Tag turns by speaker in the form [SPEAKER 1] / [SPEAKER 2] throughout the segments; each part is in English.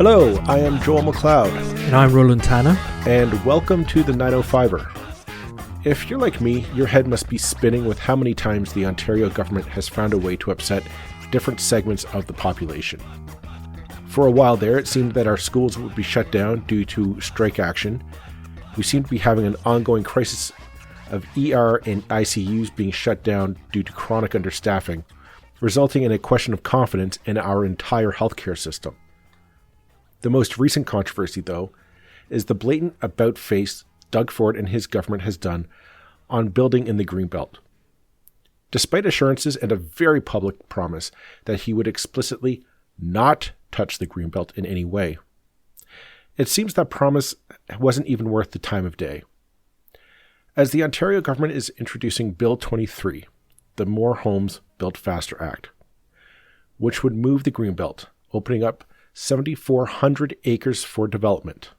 [SPEAKER 1] Hello, I am Joel McLeod.
[SPEAKER 2] And I'm Roland Tanner.
[SPEAKER 1] And welcome to the 905er. If you're like me, your head must be spinning with how many times the Ontario government has found a way to upset different segments of the population. For a while there, it seemed that our schools would be shut down due to strike action. We seem to be having an ongoing crisis of ER and ICUs being shut down due to chronic understaffing, resulting in a question of confidence in our entire healthcare system. The most recent controversy, though, is the blatant about-face Doug Ford and his government has done on building in the Greenbelt. Despite assurances and a very public promise that he would explicitly not touch the Greenbelt in any way, it seems that promise wasn't even worth the time of day. As the Ontario government is introducing Bill 23, the More Homes Built Faster Act, which would move the Greenbelt, opening up 7,400 acres for development.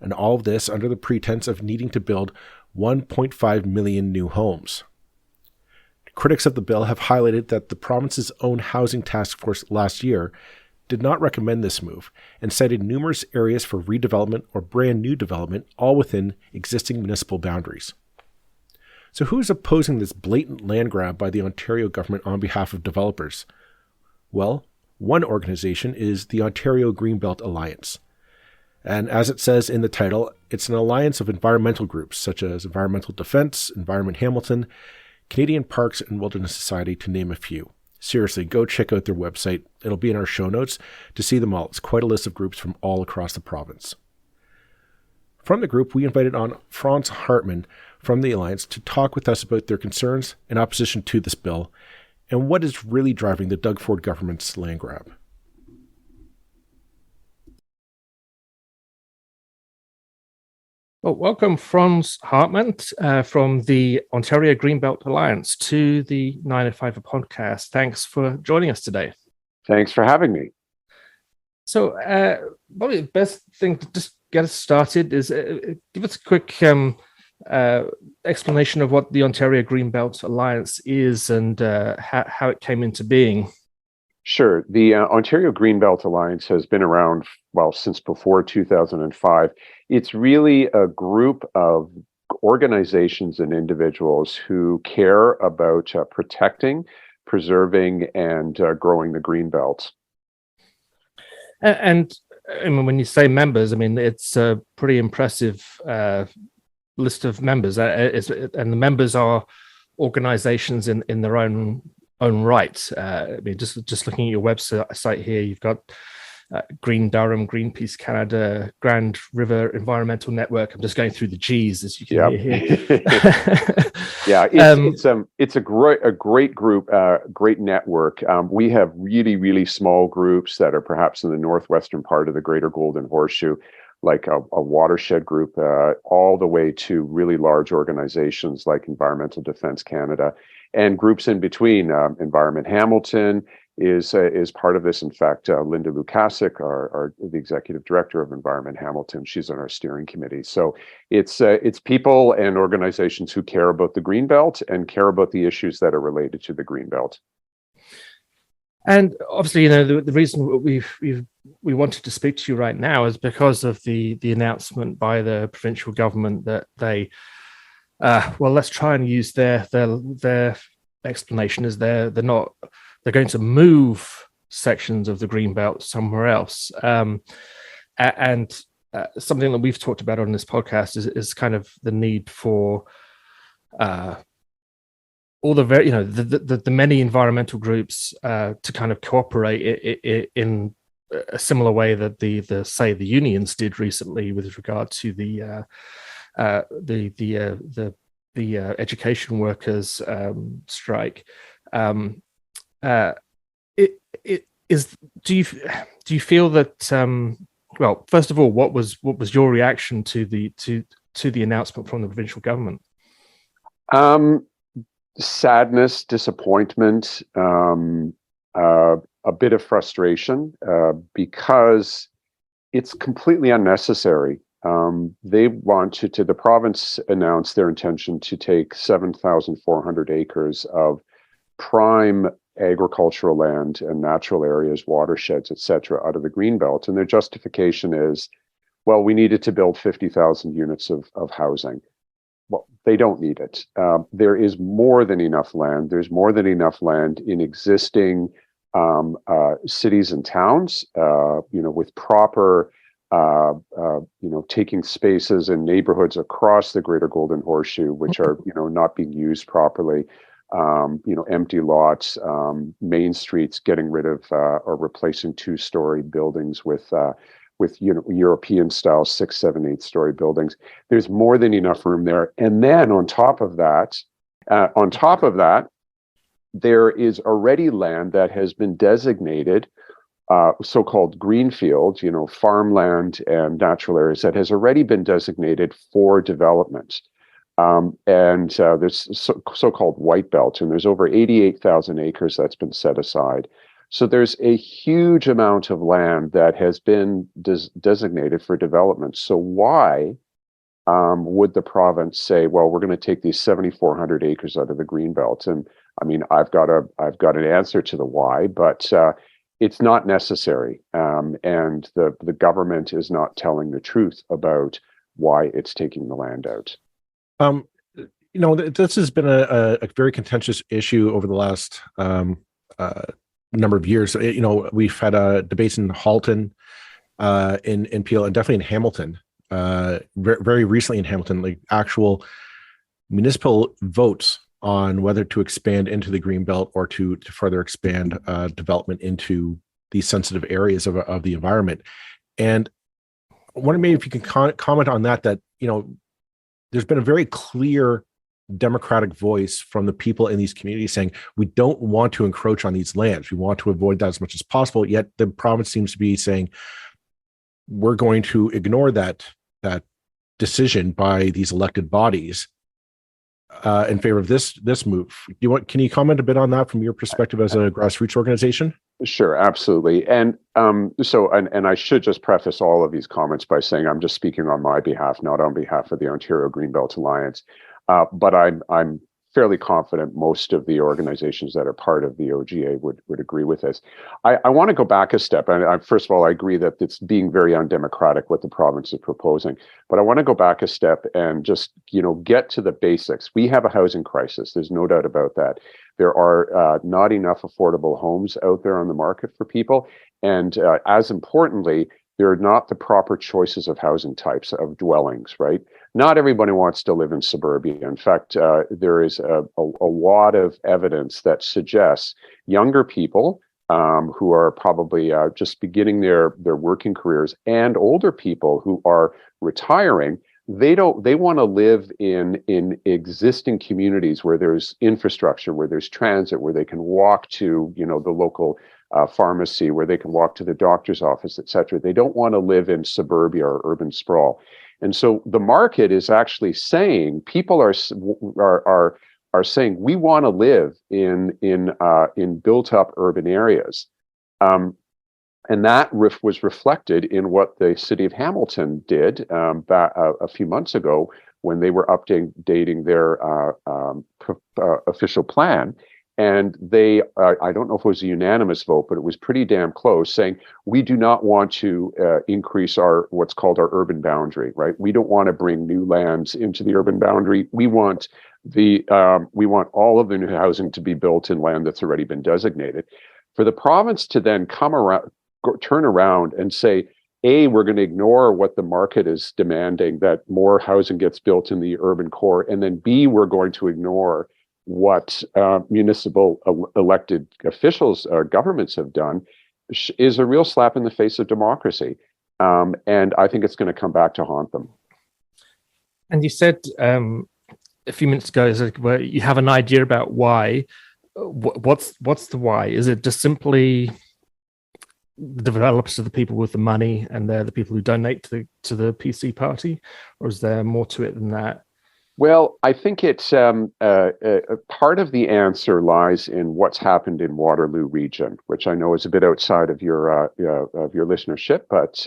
[SPEAKER 1] And all of this under the pretense of needing to build 1.5 million new homes. Critics of the bill have highlighted that the province's own housing task force last year did not recommend this move and cited numerous areas for redevelopment or brand new development, all within existing municipal boundaries. So who is opposing this blatant land grab by the Ontario government on behalf of developers? Well, one organization is the Ontario Greenbelt Alliance. And as it says in the title, it's an alliance of environmental groups such as Environmental Defence, Environment Hamilton, Canadian Parks and Wilderness Society, to name a few. Seriously, go check out their website. It'll be in our show notes to see them all. It's quite a list of groups from all across the province. From the group, we invited on Franz Hartmann from the Alliance to talk with us about their concerns in opposition to this bill and what is really driving the Doug Ford government's land grab.
[SPEAKER 2] Well, welcome Franz Hartmann from the Ontario Greenbelt Alliance to the 905 podcast. Thanks for joining us today.
[SPEAKER 3] Thanks for having me.
[SPEAKER 2] So probably the best thing to just get us started is give us a quick explanation of what the Ontario Greenbelt Alliance is and how it came into being.
[SPEAKER 3] Sure. The Ontario Greenbelt Alliance has been around, since before 2005. It's really a group of organizations and individuals who care about protecting, preserving, and growing the Greenbelt.
[SPEAKER 2] And I mean, when you say members, I mean, it's a pretty impressive list of members. And the members are organizations in their own right. I mean, just looking at your website here, you've got Green Durham, Greenpeace Canada, Grand River Environmental Network. I'm just going through the G's, as you can hear here.
[SPEAKER 3] Yeah, it's a great group, great network. We have really, really small groups that are perhaps in the northwestern part of the Greater Golden Horseshoe, like a watershed group, all the way to really large organizations like Environmental Defence Canada, and groups in between. Environment Hamilton is part of this. In fact, Linda Lukasik, the executive director of Environment Hamilton, she's on our steering committee. So it's people and organizations who care about the Greenbelt and care about the issues that are related to the Greenbelt.
[SPEAKER 2] And obviously, you know, the reason we wanted to speak to you right now is because of the announcement by the provincial government that they, let's try and use their explanation as they're going to move sections of the Greenbelt somewhere else. And something that we've talked about on this podcast is kind of the need for all the many environmental groups to kind of cooperate in a similar way that the unions did recently with regard to the education workers strike. Do you feel that first of all, what was your reaction to the announcement from the provincial government?
[SPEAKER 3] Sadness, disappointment, a bit of frustration, because it's completely unnecessary. The province announced their intention to take 7,400 acres of prime agricultural land and natural areas, watersheds, etc., out of the Greenbelt. And their justification is, well, we needed to build 50,000 units of housing. Well, they don't need it. There is more than enough land. There's more than enough land in existing cities and towns, with proper, taking spaces in neighborhoods across the Greater Golden Horseshoe, which are, not being used properly. Empty lots, main streets, getting rid of or replacing 2-story buildings with European style 6, 7, 8-story buildings. There's more than enough room there. And then on top of that, there is already land that has been designated, so-called greenfield, farmland and natural areas that has already been designated for development. And there's so-called white belt, and there's over 88,000 acres that's been set aside. So there's a huge amount of land that has been designated for development. So why would the province say, well, we're going to take these 7,400 acres out of the Greenbelt? And I mean, I've got an answer to the why, but it's not necessary. And the government is not telling the truth about why it's taking the land out.
[SPEAKER 1] This has been a very contentious issue over the last number of years. We've had debates in Halton, in Peel, and definitely in Hamilton. Very recently in Hamilton, like actual municipal votes on whether to expand into the Greenbelt or to further expand development into these sensitive areas of the environment. And I wonder maybe if you can comment on that. There's been a very clear democratic voice from the people in these communities saying, we don't want to encroach on these lands. We want to avoid that as much as possible. Yet the province seems to be saying, we're going to ignore that decision by these elected bodies in favor of this move. Can you comment a bit on that from your perspective as a grassroots organization?
[SPEAKER 3] Sure, absolutely. And and I should just preface all of these comments by saying I'm just speaking on my behalf, not on behalf of the Ontario Greenbelt Alliance. But I'm fairly confident most of the organizations that are part of the OGA would agree with this. I want to go back a step. First of all, I agree that it's being very undemocratic what the province is proposing. But I want to go back a step and just get to the basics. We have a housing crisis. There's no doubt about that. There are not enough affordable homes out there on the market for people. And as importantly, there are not the proper choices of housing types of dwellings, right? Not everybody wants to live in suburbia. In fact, there is a lot of evidence that suggests younger people who are probably just beginning their working careers, and older people who are retiring, they want to live in existing communities where there's infrastructure, where there's transit, where they can walk to the local pharmacy, where they can walk to the doctor's office, etc. They don't want to live in suburbia or urban sprawl. And so the market is actually saying, people are saying, we want to live in built-up urban areas, and that was reflected in what the city of Hamilton did a few months ago when they were updating their official plan. And they, I don't know if it was a unanimous vote, but it was pretty damn close, saying we do not want to increase what's called our urban boundary, right? We don't want to bring new lands into the urban boundary. We want all of the new housing to be built in land that's already been designated. For the province to then turn around and say, A, we're going to ignore what the market is demanding, that more housing gets built in the urban core, and then B, we're going to ignore what municipal elected officials or governments have done, is a real slap in the face of democracy. And I think it's going to come back to haunt them.
[SPEAKER 2] And you said a few minutes ago where you have an idea about why. What's the why? Is it just simply the developers are the people with the money and they're the people who donate to the PC party? Or is there more to it than that?
[SPEAKER 3] Well, I think it's part of the answer lies in what's happened in Waterloo region, which I know is a bit outside of your listenership. But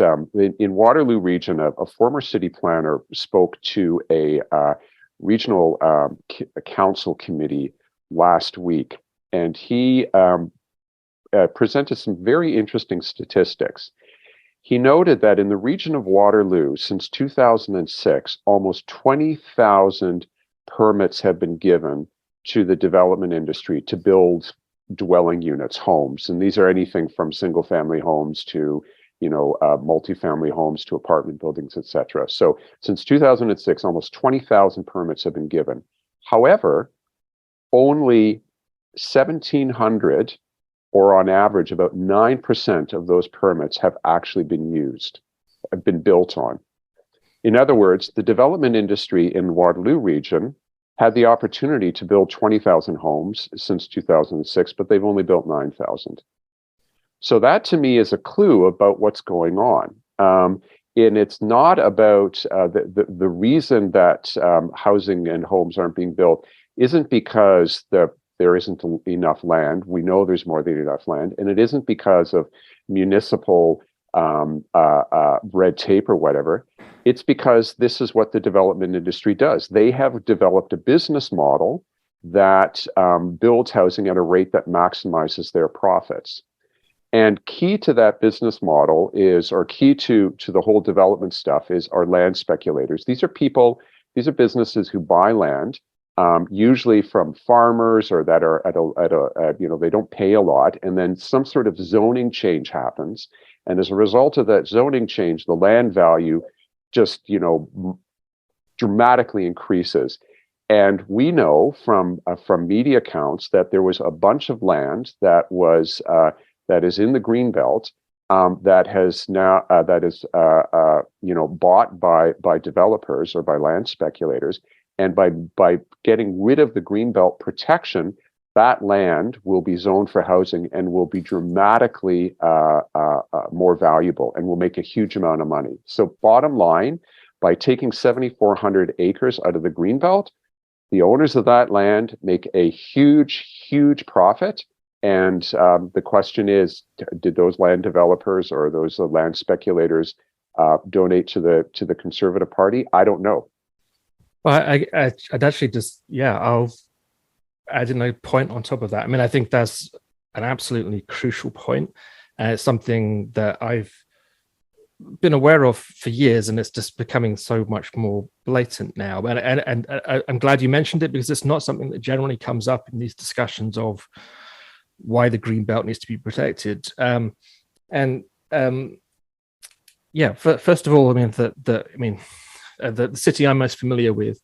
[SPEAKER 3] in Waterloo region, a former city planner spoke to a regional council committee last week, and he presented some very interesting statistics. He noted that in the region of Waterloo, since 2006, almost 20,000 permits have been given to the development industry to build dwelling units, homes. And these are anything from single family homes to, multifamily homes to apartment buildings, etc. So since 2006, almost 20,000 permits have been given. However, only 1,700, or on average, about 9% of those permits have actually been built on. In other words, the development industry in the Waterloo region had the opportunity to build 20,000 homes since 2006, but they've only built 9,000. So that to me is a clue about what's going on. And it's not about the reason that housing and homes aren't being built isn't because there isn't enough land. We know there's more than enough land, and it isn't because of municipal red tape or whatever. It's because this is what the development industry does. They have developed a business model that builds housing at a rate that maximizes their profits. And key to that business model is, or key to the whole development stuff is, are land speculators. These are businesses who buy land, usually from farmers or that are they don't pay a lot, and then some sort of zoning change happens, and as a result of that zoning change, the land value just dramatically increases. And we know from media accounts that there was a bunch of land that is in the Greenbelt that has now bought by developers or by land speculators. And by getting rid of the Greenbelt protection, that land will be zoned for housing and will be dramatically more valuable and will make a huge amount of money. So bottom line, by taking 7,400 acres out of the Greenbelt, the owners of that land make a huge, huge profit. And the question is, did those land developers or those land speculators donate to the Conservative Party? I don't know.
[SPEAKER 2] Well, I'd actually just, I'll add in a point on top of that. I mean, I think that's an absolutely crucial point. It's something that I've been aware of for years, and it's just becoming so much more blatant now. And I'm glad you mentioned it, because it's not something that generally comes up in these discussions of why the Greenbelt needs to be protected. First of all, I mean, the city I'm most familiar with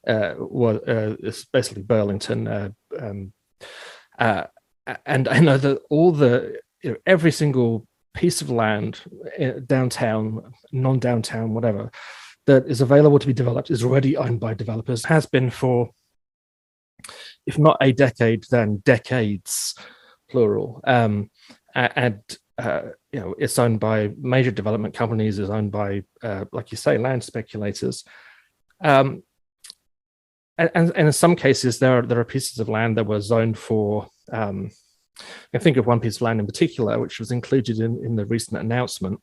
[SPEAKER 2] is basically Burlington, and I know that every single piece of land, downtown, non-downtown, whatever, that is available to be developed is already owned by developers. Has been for, if not a decade, then decades, plural. It's owned by major development companies, is owned by, like you say, land speculators. And in some cases, there are pieces of land that were zoned for, I think of one piece of land in particular, which was included in the recent announcement,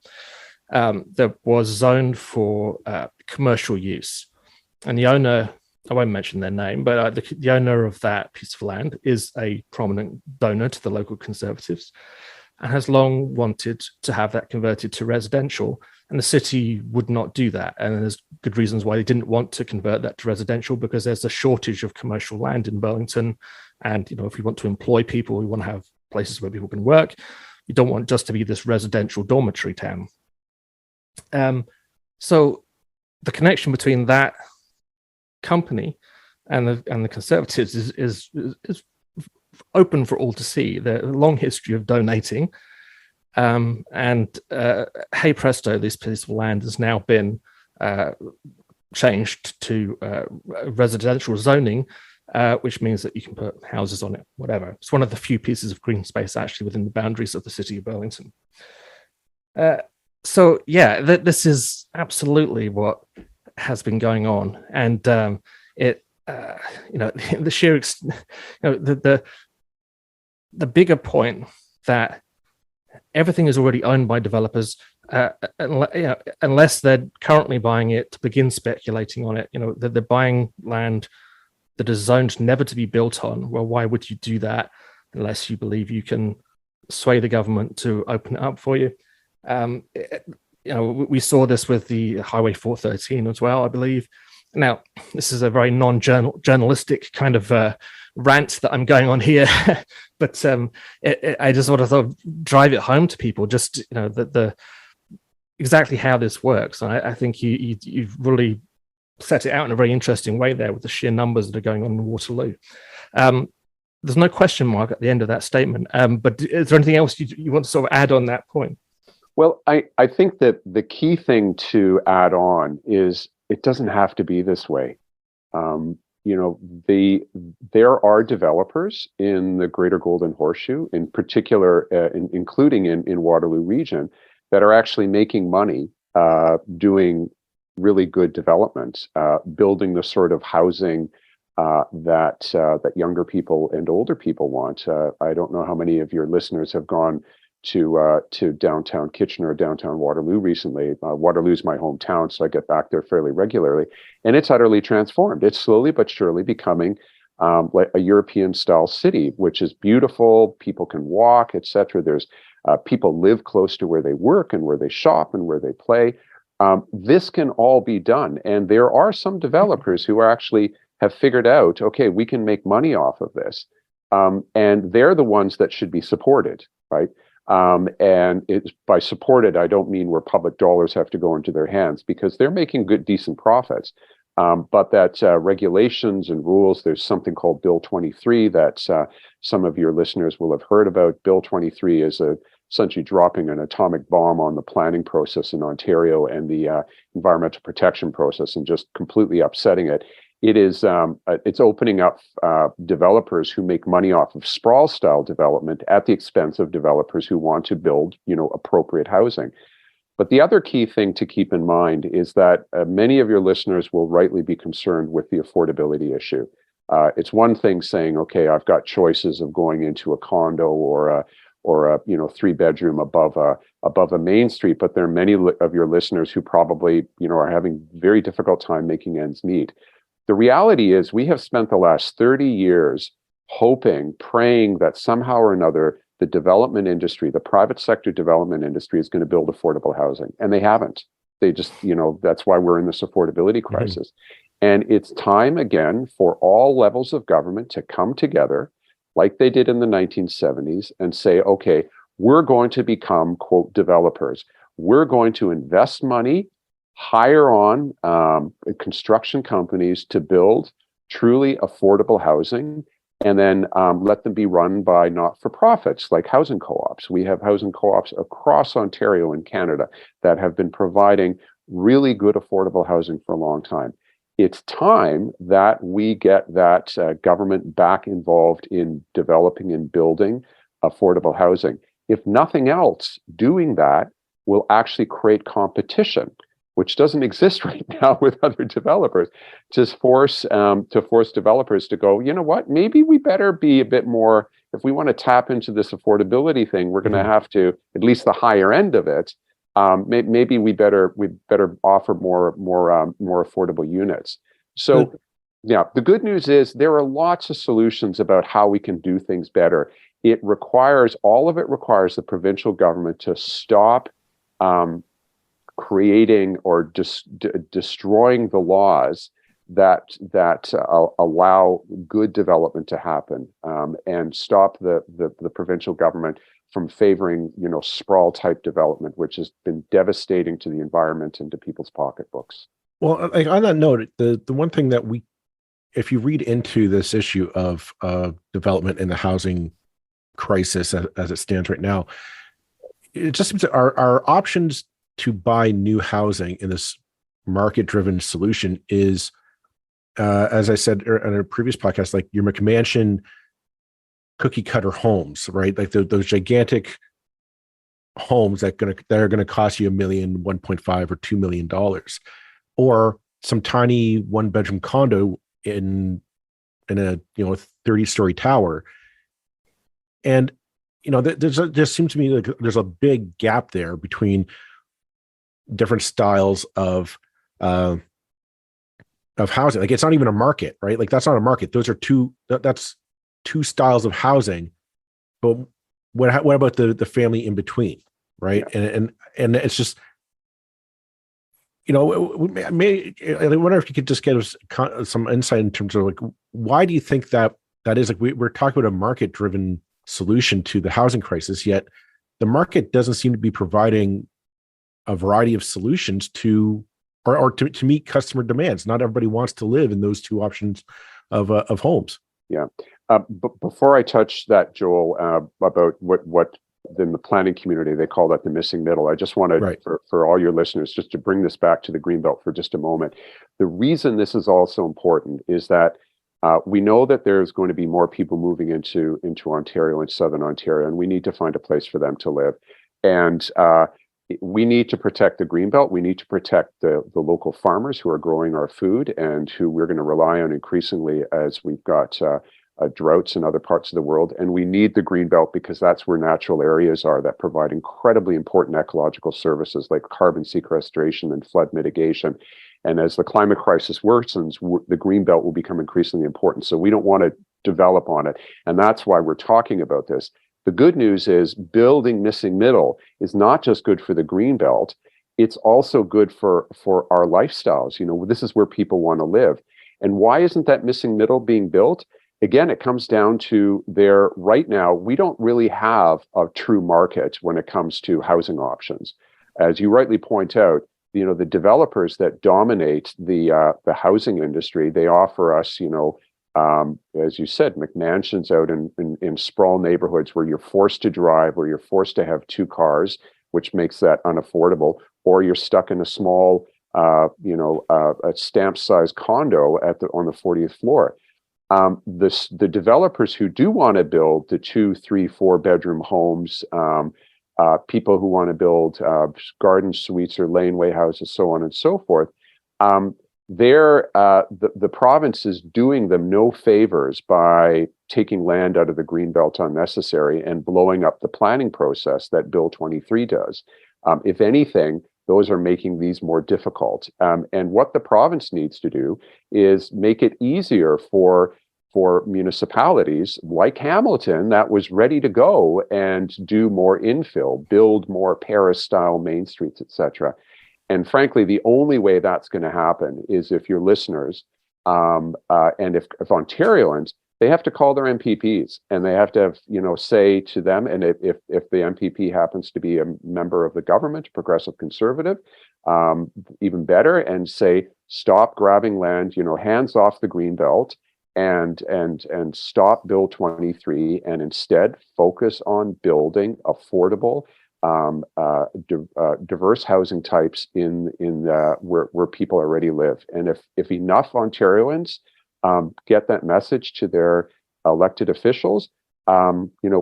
[SPEAKER 2] that was zoned for commercial use. And the owner, I won't mention their name, but the owner of that piece of land is a prominent donor to the local Conservatives, and has long wanted to have that converted to residential, and the city would not do that. And there's good reasons why they didn't want to convert that to residential, because there's a shortage of commercial land in Burlington. And, if we want to employ people, we want to have places where people can work. You don't want just to be this residential dormitory town. So the connection between that company and the Conservatives is open for all to see. The long history of donating, and hey presto, this piece of land has now been changed to residential zoning, which means that you can put houses on it, whatever. It's one of the few pieces of green space actually within the boundaries of the city of Burlington. This is absolutely what has been going on, and the sheer, the bigger point that everything is already owned by developers, unless they're currently buying it to begin speculating on it. That they're buying land that is zoned never to be built on. Well, why would you do that? unless you believe you can sway the government to open it up for you. We saw this with the Highway 413 as well, I believe. Now, this is a very non-journalistic kind of rant that I'm going on here, but I just want to sort of drive it home to people, just the exactly how this works. And I think you've really set it out in a very interesting way there with the sheer numbers that are going on in Waterloo. There's no question mark at the end of that statement, but is there anything else you want to sort of add on that point?
[SPEAKER 3] Well, I think that the key thing to add on is it doesn't have to be this way. There are developers in the Greater Golden Horseshoe, in particular, including in Waterloo region, that are actually making money doing really good development, building the sort of housing that younger people and older people want. I don't know how many of your listeners have gone to downtown Kitchener or downtown Waterloo recently. Waterloo's my hometown, so I get back there fairly regularly, and it's utterly transformed. It's slowly but surely becoming like a European-style city, which is beautiful. People can walk, etc. There's people live close to where they work and where they shop and where they play. This can all be done, and there are some developers who actually have figured out, okay, we can make money off of this, and they're the ones that should be supported, right? And it's by supported, I don't mean where public dollars have to go into their hands, because they're making good, decent profits. But that regulations and rules, there's something called Bill 23 that some of your listeners will have heard about. Bill 23 is essentially dropping an atomic bomb on the planning process in Ontario and the environmental protection process, and just completely upsetting it. It is it's opening up developers who make money off of sprawl style development at the expense of developers who want to build, appropriate housing. But the other key thing to keep in mind is that many of your listeners will rightly be concerned with the affordability issue. It's one thing saying, okay, I've got choices of going into a condo or a 3-bedroom above a main street, but there are many of your listeners who probably are having very difficult time making ends meet. The reality is we have spent the last 30 years hoping, praying that somehow or another the development industry, the private sector development industry, is going to build affordable housing, and they haven't. They just, that's why we're in this affordability crisis. And it's time again for all levels of government to come together like they did in the 1970s and say, okay, we're going to become, quote, developers. We're going to invest money, hire on construction companies to build truly affordable housing, and then let them be run by not-for-profits like housing co-ops. We have housing co-ops across Ontario and Canada that have been providing really good affordable housing for a long time. It's time that we get that government back involved in developing and building affordable housing. If nothing else, doing that will actually create competition, which doesn't exist right now with other developers, to force developers to go, you know what, maybe we better be a bit more, if we want to tap into this affordability thing, we're going to have to, at least the higher end of it, maybe we better offer more affordable units. So yeah, the good news is there are lots of solutions about how we can do things better. All of it requires the provincial government to stop creating or destroying the laws that allow good development to happen, and stop the provincial government from favoring sprawl type development, which has been devastating to the environment and to people's pocketbooks.
[SPEAKER 1] Well, like on that note, the one thing that if you read into this issue of development and the housing crisis as it stands right now, it just seems that our options to buy new housing in this market-driven solution is, as I said in a previous podcast, like your McMansion cookie-cutter homes, right? Like those gigantic homes that are going to cost you $1 million, $1.5 or $2 million, or some tiny 1-bedroom condo in a 30-story tower. And there seems to me like there's a big gap there between different styles of housing. Like it's not even a market, right? Like that's not a market. That's two styles of housing but what about the family in between, right?
[SPEAKER 3] Yeah.
[SPEAKER 1] And it's just, I wonder if you could just get us some insight in terms of like, why do you think that is? Like we're talking about a market-driven solution to the housing crisis, yet the market doesn't seem to be providing a variety of solutions to meet customer demands. Not everybody wants to live in those two options of homes.
[SPEAKER 3] Yeah. But before I touch that, Joel, about what in the planning community they call that the missing middle, I just wanted for all your listeners just to bring this back to the Greenbelt for just a moment. The reason this is also important is that we know that there's going to be more people moving into Ontario and Southern Ontario, and we need to find a place for them to live. And we need to protect the Greenbelt. We need to protect the local farmers who are growing our food and who we're going to rely on increasingly as we've got droughts in other parts of the world. And we need the Greenbelt because that's where natural areas are that provide incredibly important ecological services like carbon sequestration and flood mitigation. And as the climate crisis worsens, the Greenbelt will become increasingly important. So we don't want to develop on it. And that's why we're talking about this. The good news is building missing middle is not just good for the Greenbelt, it's also good for our lifestyles. This is where people want to live. And why isn't that missing middle being built? Again, it comes down to right now, we don't really have a true market when it comes to housing options. As you rightly point out, the developers that dominate the housing industry, they offer us, as you said, McMansions out in sprawl neighborhoods where you're forced to drive, where you're forced to have two cars, which makes that unaffordable, or you're stuck in a small, a stamp-sized condo on the 40th floor. The developers who do want to build the 2, 3, 4-bedroom homes, people who want to build garden suites or laneway houses, so on and so forth, the province is doing them no favors by taking land out of the Greenbelt unnecessary and blowing up the planning process that Bill 23 does. If anything, those are making these more difficult. And what the province needs to do is make it easier for municipalities like Hamilton that was ready to go and do more infill, build more Paris-style main streets, etc. And frankly, the only way that's going to happen is if your listeners and if Ontarians, they have to call their MPPs and they have to have, say to them, and if the MPP happens to be a member of the government, progressive conservative, even better, and say, stop grabbing land, hands off the Greenbelt and stop Bill 23 and instead focus on building affordable, diverse housing types in where people already live. And if enough Ontarians get that message to their elected officials,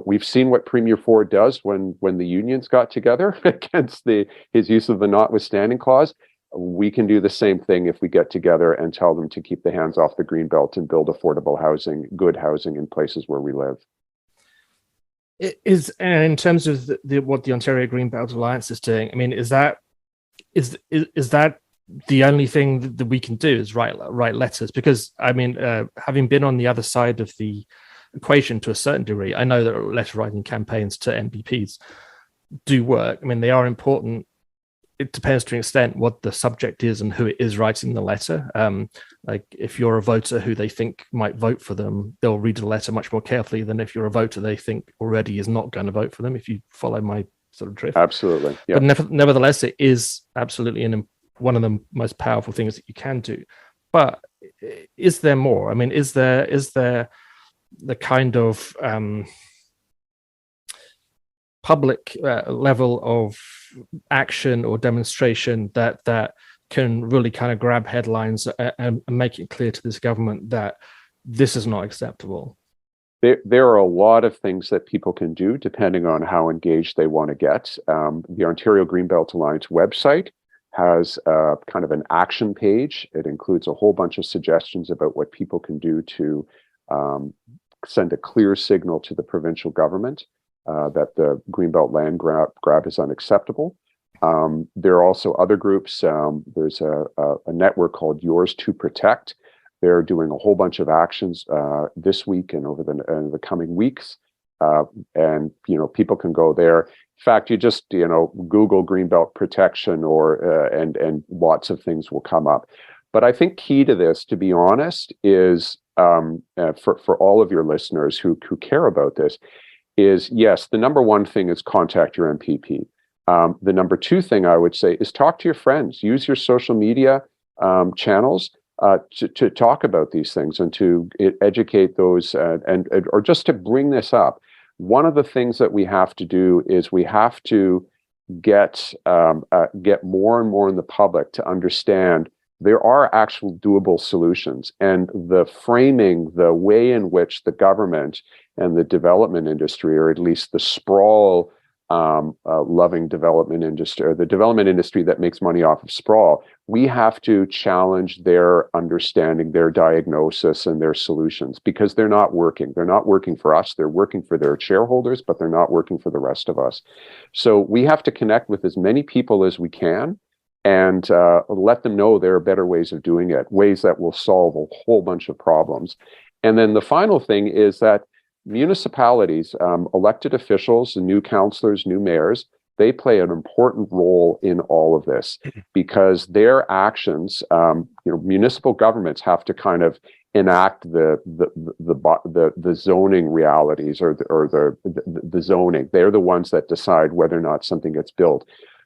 [SPEAKER 3] we've seen what Premier Ford does when the unions got together against his use of the notwithstanding clause. We can do the same thing if we get together and tell them to keep the hands off the Greenbelt and build affordable housing, good housing in places where we live.
[SPEAKER 2] Is in terms of what the Ontario Greenbelt Alliance is doing, I mean, is that the only thing that we can do is write letters? Because I mean, having been on the other side of the equation to a certain degree, I know that letter writing campaigns to MPPs do work. I mean, they are important. It depends to an extent what the subject is and who it is writing the letter. Like if you're a voter who they think might vote for them, they'll read the letter much more carefully than if you're a voter they think already is not going to vote for them, if you follow my sort of drift.
[SPEAKER 3] Absolutely. Yeah.
[SPEAKER 2] But nevertheless, it is absolutely one of the most powerful things that you can do. But is there more? I mean, is there the kind of public level of action or demonstration that can really kind of grab headlines and make it clear to this government that this is not acceptable?
[SPEAKER 3] There are a lot of things that people can do depending on how engaged they want to get. The Ontario Greenbelt Alliance website has kind of an action page. It includes a whole bunch of suggestions about what people can do to send a clear signal to the provincial government that the Greenbelt land grab is unacceptable. There are also other groups. There's a network called Yours to Protect. They're doing a whole bunch of actions this week and over the coming weeks and people can go there. In fact, you just Google Greenbelt protection, and lots of things will come up. But I think key to this, to be honest, is for all of your listeners who care about this, is yes, the number one thing is contact your MPP. The number two thing I would say is talk to your friends. Use your social media channels to talk about these things and to educate those or just to bring this up. One of the things that we have to do is we have to get more and more in the public to understand there are actual doable solutions, and the framing, the way in which the government and the development industry, or at least the sprawl loving development industry, or the development industry that makes money off of sprawl, we have to challenge their understanding, their diagnosis, and their solutions, because they're not working. They're not working for us. They're working for their shareholders, but they're not working for the rest of us. So we have to connect with as many people as we can and let them know there are better ways of doing it, ways that will solve a whole bunch of problems. And then the final thing is that municipalities, elected officials, new councillors, new mayors, they play an important role in all of this, because their actions, municipal governments have to kind of enact the zoning realities, or the zoning. They're the ones that decide whether or not something gets built.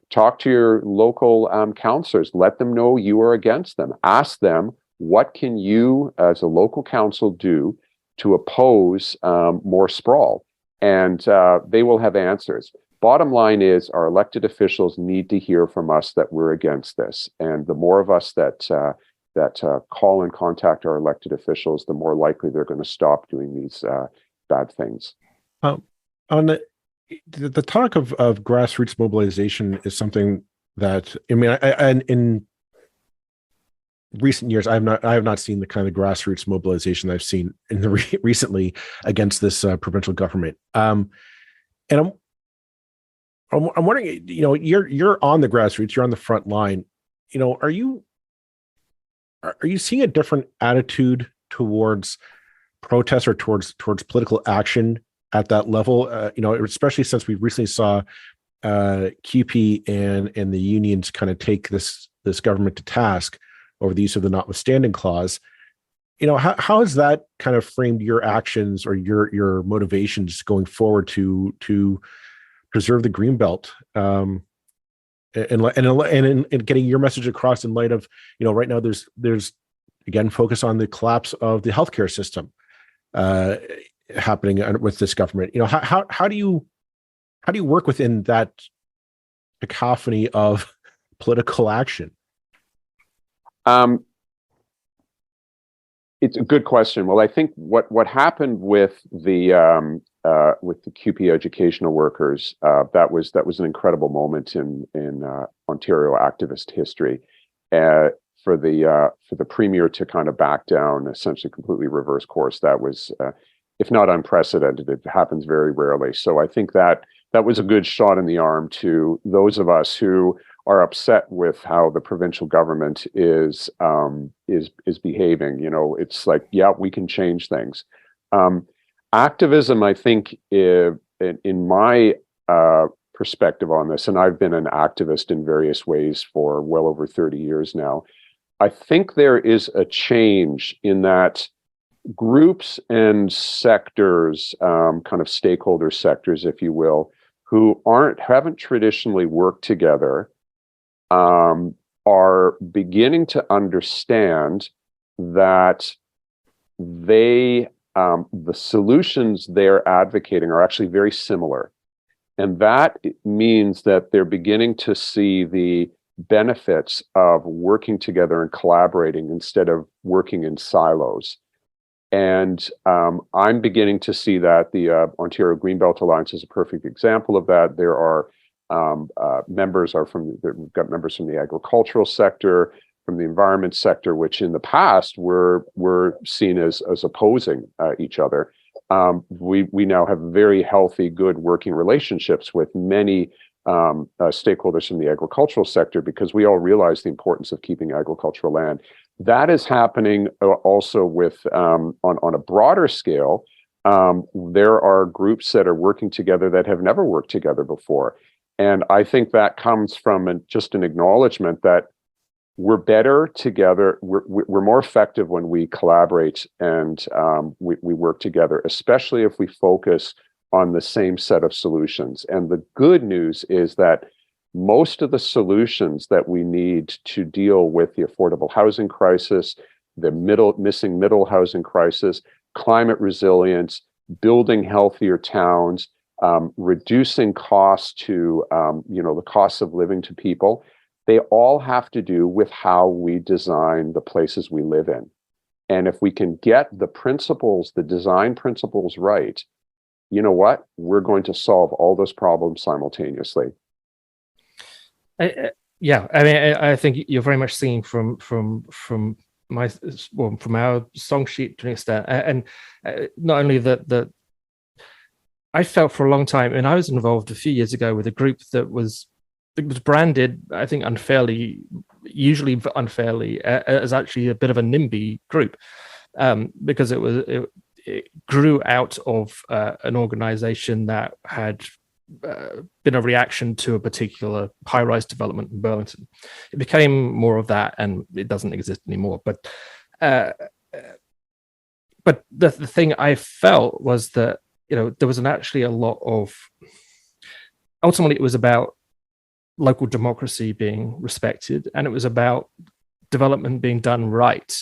[SPEAKER 3] Talk to your local councillors. Let them know you are against them. Ask them, what can you as a local council do to oppose more sprawl? And they will have answers. Bottom line is, our elected officials need to hear from us that we're against this. And the more of us that call and contact our elected officials, the more likely they're going to stop doing these bad things.
[SPEAKER 1] On the talk of grassroots mobilization is something that, I mean, in recent years, I have not seen the kind of grassroots mobilization I've seen in the recently against this provincial government. And I'm wondering, you're on the grassroots, you're on the front line. Are you seeing a different attitude towards protests or towards political action at that level? Especially since we recently saw QP and the unions kind of take this government to task over the use of the notwithstanding clause. How has that kind of framed your actions or your motivations going forward to preserve the Greenbelt, and getting your message across in light of, right now there's again focus on the collapse of the healthcare system happening with this government. How do you work within that cacophony of political action?
[SPEAKER 3] It's a good question. Well, I think what happened with the QP educational workers, that was an incredible moment in Ontario activist history, for the premier to kind of back down, essentially completely reverse course. That was, if not unprecedented, it happens very rarely. So I think that was a good shot in the arm to those of us who are upset with how the provincial government is behaving. It's like, yeah, we can change things. Activism, I think, in my perspective on this, and I've been an activist in various ways for well over 30 years now, I think there is a change in that groups and sectors, kind of stakeholder sectors, if you will, who haven't traditionally worked together, are beginning to understand that the solutions they're advocating are actually very similar. And that means that they're beginning to see the benefits of working together and collaborating instead of working in silos. And I'm beginning to see that. The Ontario Greenbelt Alliance is a perfect example of that. There are we've got members from the agricultural sector, from the environment sector, which in the past were seen as opposing each other. We now have very healthy, good working relationships with many stakeholders from the agricultural sector, because we all realize the importance of keeping agricultural land. That is happening also with on a broader scale There are groups that are working together that have never worked together before. And I think that comes from just an acknowledgement that we're better together. We're more effective when we collaborate and we work together, especially if we focus on the same set of solutions. And the good news is that most of the solutions that we need to deal with the affordable housing crisis, the missing middle housing crisis, climate resilience, building healthier towns, reducing costs to the costs of living to people, they all have to do with how we design the places we live in. And if we can get the principles, the design principles right, you know what? We're going to solve all those problems simultaneously.
[SPEAKER 2] I think you're very much seeing from our song sheet to an extent, and not only that I felt for a long time, and I was involved a few years ago with a group that was branded, I think usually unfairly, as actually a bit of a NIMBY group, because it grew out of an organization that had been a reaction to a particular high-rise development in Burlington. It became more of that, and it doesn't exist anymore. But the thing I felt was that there was actually a lot of. Ultimately, it was about local democracy being respected, and it was about development being done right,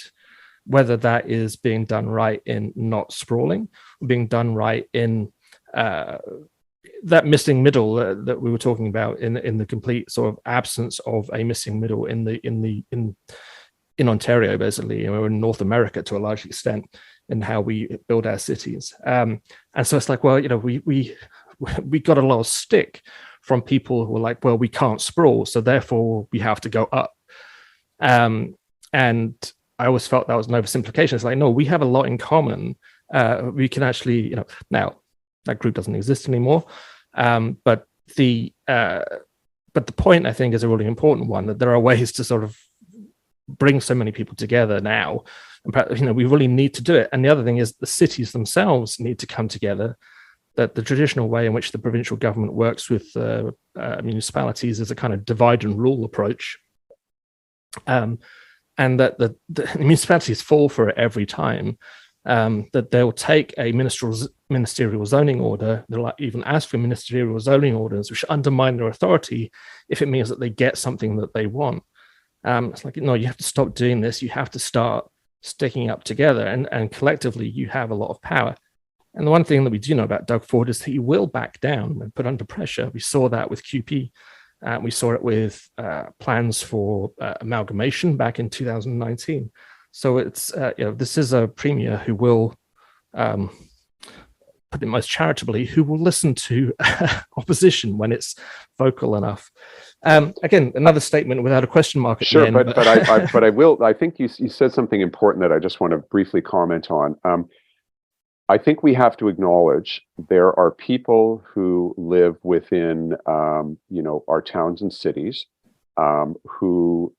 [SPEAKER 2] whether that is being done right in not sprawling, or being done right in that missing middle that we were talking about, in the complete sort of absence of a missing middle in Ontario, basically, or in North America to a large extent, in how we build our cities. And so it's like, well, we got a lot of stick from people who were like, well, we can't sprawl, so therefore we have to go up. And I always felt that was an oversimplification. It's like, no, we have a lot in common. We can actually, now that group doesn't exist anymore. But the point, I think, is a really important one, that there are ways to sort of bring so many people together now. And we really need to do it. And the other thing is the cities themselves need to come together. That the traditional way in which the provincial government works with municipalities is a kind of divide and rule approach. And that the municipalities fall for it every time. That they'll take a ministerial zoning order, they'll even ask for ministerial zoning orders, which undermine their authority if it means that they get something that they want. It's like, no, you have to stop doing this. You have to start sticking up together, and collectively you have a lot of power. And the one thing that we do know about Doug Ford is that he will back down when put under pressure. We saw that with QP. We saw it with plans for amalgamation back in 2019. So it's this is a premier who will, put it most charitably, who will listen to opposition when it's vocal enough. Again, another statement without a question mark at the end.
[SPEAKER 3] But I will. I think you said something important that I just want to briefly comment on. I think we have to acknowledge there are people who live within, our towns and cities, who,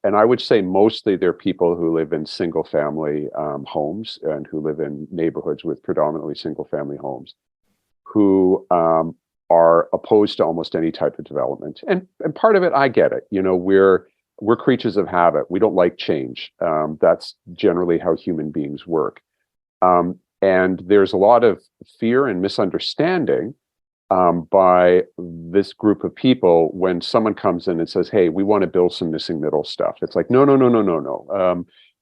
[SPEAKER 3] and I would say mostly they're people who live in single-family homes and who live in neighborhoods with predominantly single-family homes, who are opposed to almost any type of development. And part of it, I get it. We're creatures of habit. We don't like change. That's generally how human beings work. And there's a lot of fear and misunderstanding by this group of people when someone comes in and says, "Hey, we want to build some missing middle stuff." It's like, no.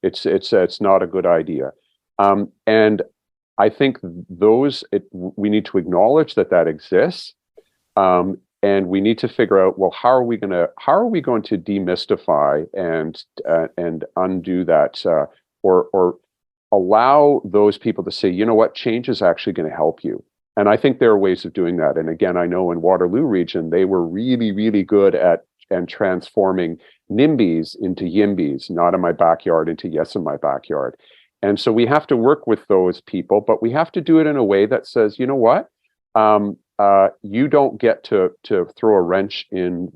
[SPEAKER 3] It's not a good idea. And I think we need to acknowledge that exists, and we need to figure out, well, how are we going to demystify and undo that, or allow those people to say, you know what, change is actually going to help you. And I think there are ways of doing that. And again, I know in Waterloo region, they were really, really good at transforming NIMBYs into YIMBYs, not in my backyard, into yes in my backyard. And so we have to work with those people, but we have to do it in a way that says, you know what, you don't get to throw a wrench in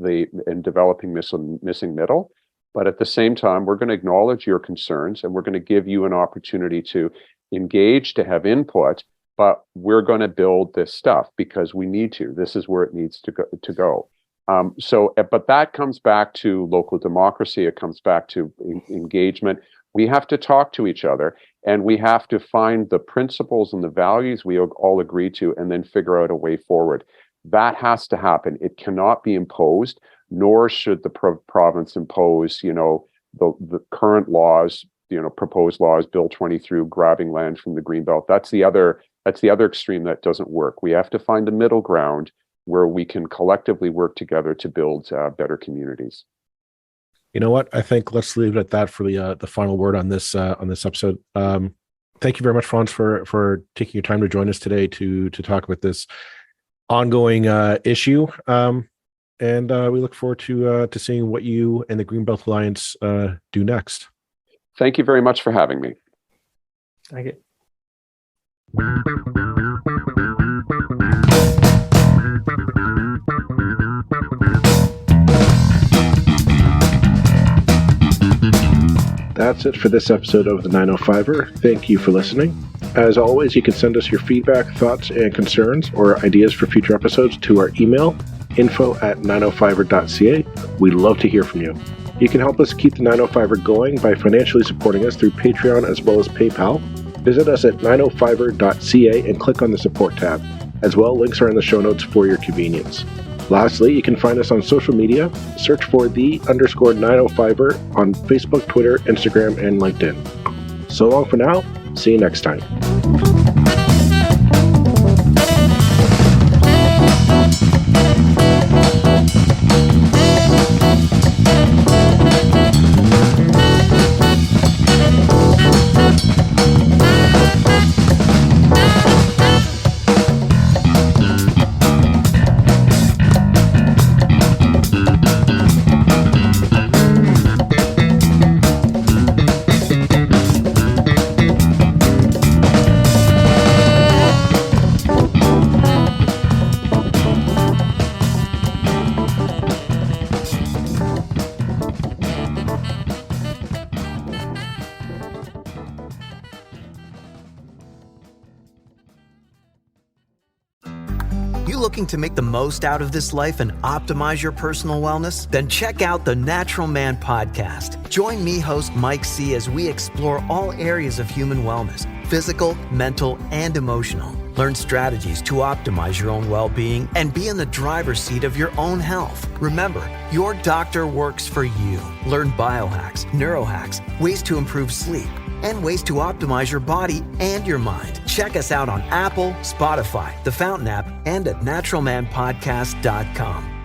[SPEAKER 3] developing missing middle. But at the same time, we're going to acknowledge your concerns, and we're going to give you an opportunity to engage, to have input, but we're going to build this stuff because we need to. This is where it needs to go. But that comes back to local democracy. It comes back to engagement. We have to talk to each other, and we have to find the principles and the values we all agree to, and then figure out a way forward. That has to happen. It cannot be imposed, nor should the province impose, the current laws, proposed laws, Bill 20 through grabbing land from the Greenbelt. That's the other extreme that doesn't work. We have to find a middle ground where we can collectively work together to build better communities.
[SPEAKER 1] You know what? I think let's leave it at that for the final word on this episode. Thank you very much, Franz, for taking your time to join us today to talk about this ongoing issue. And we look forward to seeing what you and the Greenbelt Alliance do next.
[SPEAKER 3] Thank you very much for having me.
[SPEAKER 2] Thank you.
[SPEAKER 1] That's it for this episode of the 905er. Thank you for listening. As always, you can send us your feedback, thoughts, and concerns or ideas for future episodes to our email, info@905er.ca. We'd love to hear from you. You can help us keep the 905er going by financially supporting us through Patreon as well as PayPal. Visit us at 905er.ca and click on the support tab. As well, links are in the show notes for your convenience. Lastly, you can find us on social media. Search for _905er on Facebook, Twitter, Instagram, and LinkedIn. So long for now. See you next time.
[SPEAKER 4] Looking to make the most out of this life and optimize your personal wellness? Then check out the Natural Man Podcast. Join me, host Mike C., as we explore all areas of human wellness, physical, mental, and emotional. Learn strategies to optimize your own well-being and be in the driver's seat of your own health. Remember, your doctor works for you. Learn biohacks, neurohacks, ways to improve sleep, and ways to optimize your body and your mind. Check us out on Apple, Spotify, the Fountain app, and at naturalmanpodcast.com.